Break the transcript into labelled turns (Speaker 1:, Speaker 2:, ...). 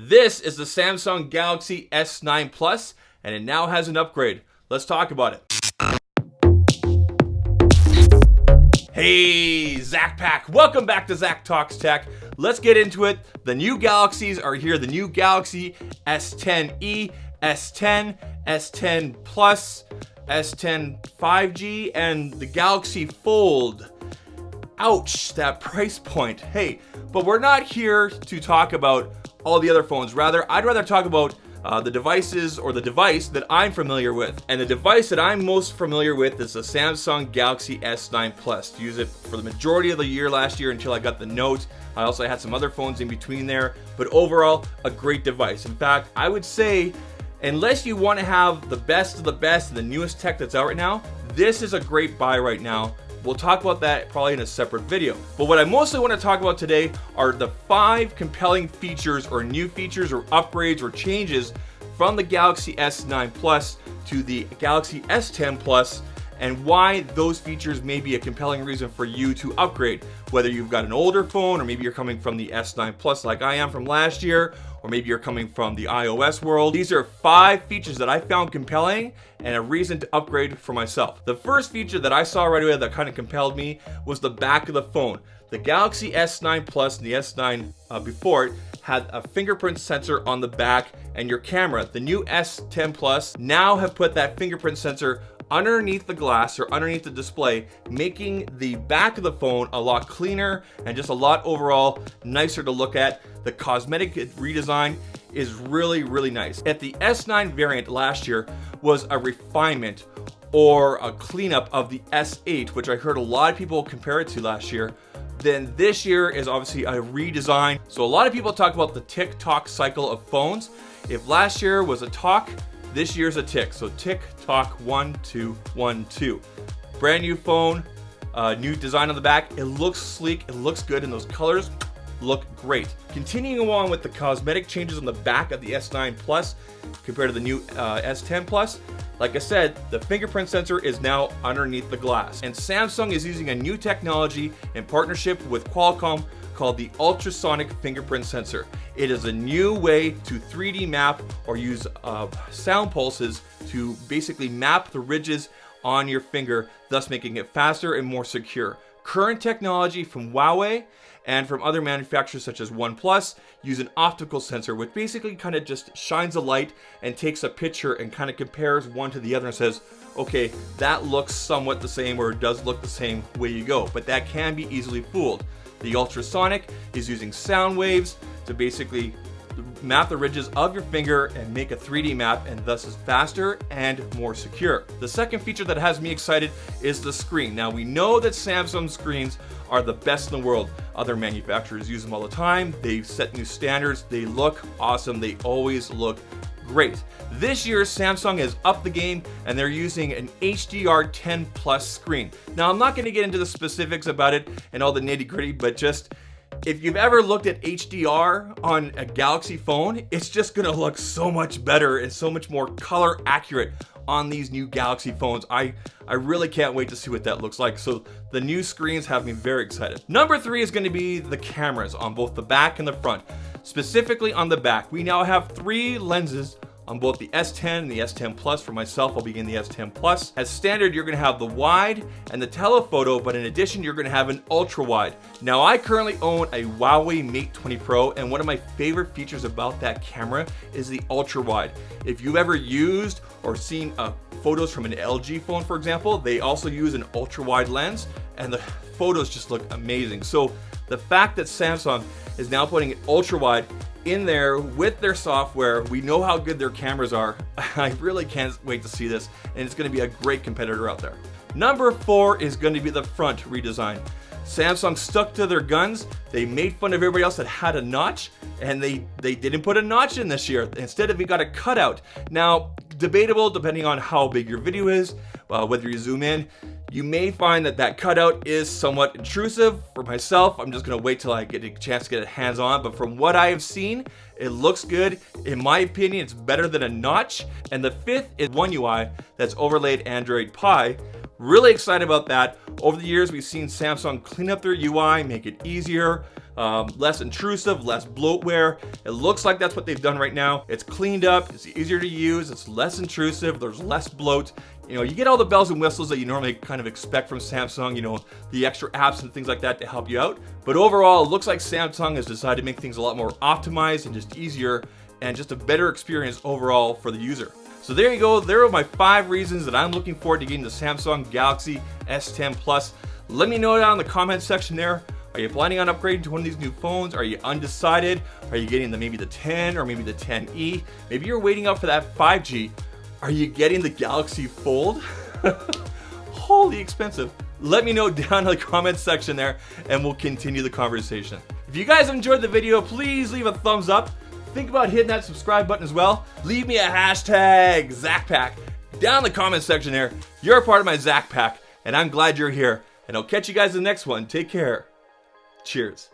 Speaker 1: This is the Samsung Galaxy S10 Plus, and it now has an upgrade. Let's talk about it. Hey, Zach Pack. Welcome back to Zach Talks Tech. Let's get into it. The new Galaxies are here. The new Galaxy S10e, S10, S10 Plus, S10 5G, and the Galaxy Fold. Ouch, that price point. Hey, but we're not here to talk about all the other phones. Rather, I'd rather talk about the devices or the device that I'm familiar with. And the device that I'm most familiar with is the Samsung Galaxy S9 Plus. Use it for the majority of the year last year until I got the Note. I also had some other phones in between there, but overall, a great device. In fact, I would say, unless you want to have the best of the best and the newest tech that's out right now, this is a great buy right now. We'll talk about that probably in a separate video. But what I mostly want to talk about today are the 5 compelling features or new features or upgrades or changes from the Galaxy S9 Plus to the Galaxy S10 Plus, and why those features may be a compelling reason for you to upgrade. Whether you've got an older phone, or maybe you're coming from the S9 Plus like I am from last year, or maybe you're coming from the iOS world. These are 5 features that I found compelling and a reason to upgrade for myself. The first feature that I saw right away that kind of compelled me was the back of the phone. The Galaxy S9 Plus and the S9 before it had a fingerprint sensor on the back, and your camera. The new S10 Plus now have put that fingerprint sensor underneath the glass or underneath the display, making the back of the phone a lot cleaner and just a lot overall nicer to look at. The Cosmetic Redesign is really, really nice. At the S9 variant last year was a refinement or a cleanup of the S8, which I heard a lot of people compare it to last year. Then this year is obviously a redesign. So a lot of people talk about the tick-tock cycle of phones. If last year was a talk, this year's a tick. So tick, tock, 1, 2, 1, 2. Brand new phone, new design on the back. It looks sleek, it looks good, and those colors look great. Continuing on with the cosmetic changes on the back of the S9 Plus compared to the new S10 Plus. Like I said, the fingerprint sensor is now underneath the glass. And Samsung is using a new technology in partnership with Qualcomm called the ultrasonic fingerprint sensor. It is a new way to 3D map or use sound pulses to basically map the ridges on your finger, thus making it faster and more secure. Current technology from Huawei and from other manufacturers such as OnePlus use an optical sensor, which basically kind of just shines a light and takes a picture and kind of compares one to the other and says, okay, that looks somewhat the same, or it does look the same, way you go. But that can be easily fooled. The ultrasonic is using sound waves to basically map the ridges of your finger and make a 3D map, and thus is faster and more secure. The second feature that has me excited is the screen. Now we know that Samsung screens are the best in the world. Other manufacturers use them all the time. They've set new standards. They look awesome. They always look great. This year, Samsung has upped the game and they're using an HDR10 Plus screen. Now, I'm not going to get into the specifics about it and all the nitty gritty, but just if you've ever looked at HDR on a Galaxy phone, it's just going to look so much better and so much more color accurate on these new Galaxy phones. I really can't wait to see what that looks like. So the new screens have me very excited. Number 3 is going to be the cameras on both the back and the front. Specifically on the back, we now have 3 lenses on both the S10 and the S10 Plus. For myself, I'll be in the S10 Plus. As standard, you're gonna have the wide and the telephoto, but in addition, you're gonna have an ultra wide. Now, I currently own a Huawei Mate 20 Pro, and one of my favorite features about that camera is the ultra wide. If you've ever used or seen photos from an LG phone, for example, they also use an ultra wide lens, and the photos just look amazing. So the fact that Samsung is now putting an ultra wide in there with their software, we know how good their cameras are. I really can't wait to see this, and it's going to be a great competitor out there. Number 4 is going to be the front redesign. Samsung stuck to their guns. They made fun of everybody else that had a notch, and they didn't put a notch in this year. Instead, we got a cutout. Now, debatable depending on how big your video is, whether you zoom in. You may find that cutout is somewhat intrusive. For myself, I'm just gonna wait till I get a chance to get it hands on, but from what I have seen, it looks good. In my opinion, it's better than a notch. And the 5th is One UI that's overlaid Android Pie. Really excited about that. Over the years, we've seen Samsung clean up their UI, make it easier, less intrusive, less bloatware. It looks like that's what they've done right now. It's cleaned up, it's easier to use, it's less intrusive, there's less bloat. You know, you get all the bells and whistles that you normally kind of expect from Samsung, you know, the extra apps and things like that to help you out. But overall, it looks like Samsung has decided to make things a lot more optimized and just easier and just a better experience overall for the user. So there you go. There are my 5 reasons that I'm looking forward to getting the Samsung Galaxy S10 Plus. Let me know down in the comment section there. Are you planning on upgrading to one of these new phones? Are you undecided? Are you getting maybe the 10 or maybe the 10e? Maybe you're waiting out for that 5G. Are you getting the Galaxy Fold? Holy expensive. Let me know down in the comment section there and we'll continue the conversation. If you guys enjoyed the video, please leave a thumbs up. Think about hitting that subscribe button as well. Leave me a hashtag ZachPack down in the comment section there. You're a part of my Zach Pack and I'm glad you're here. And I'll catch you guys in the next one. Take care. Cheers.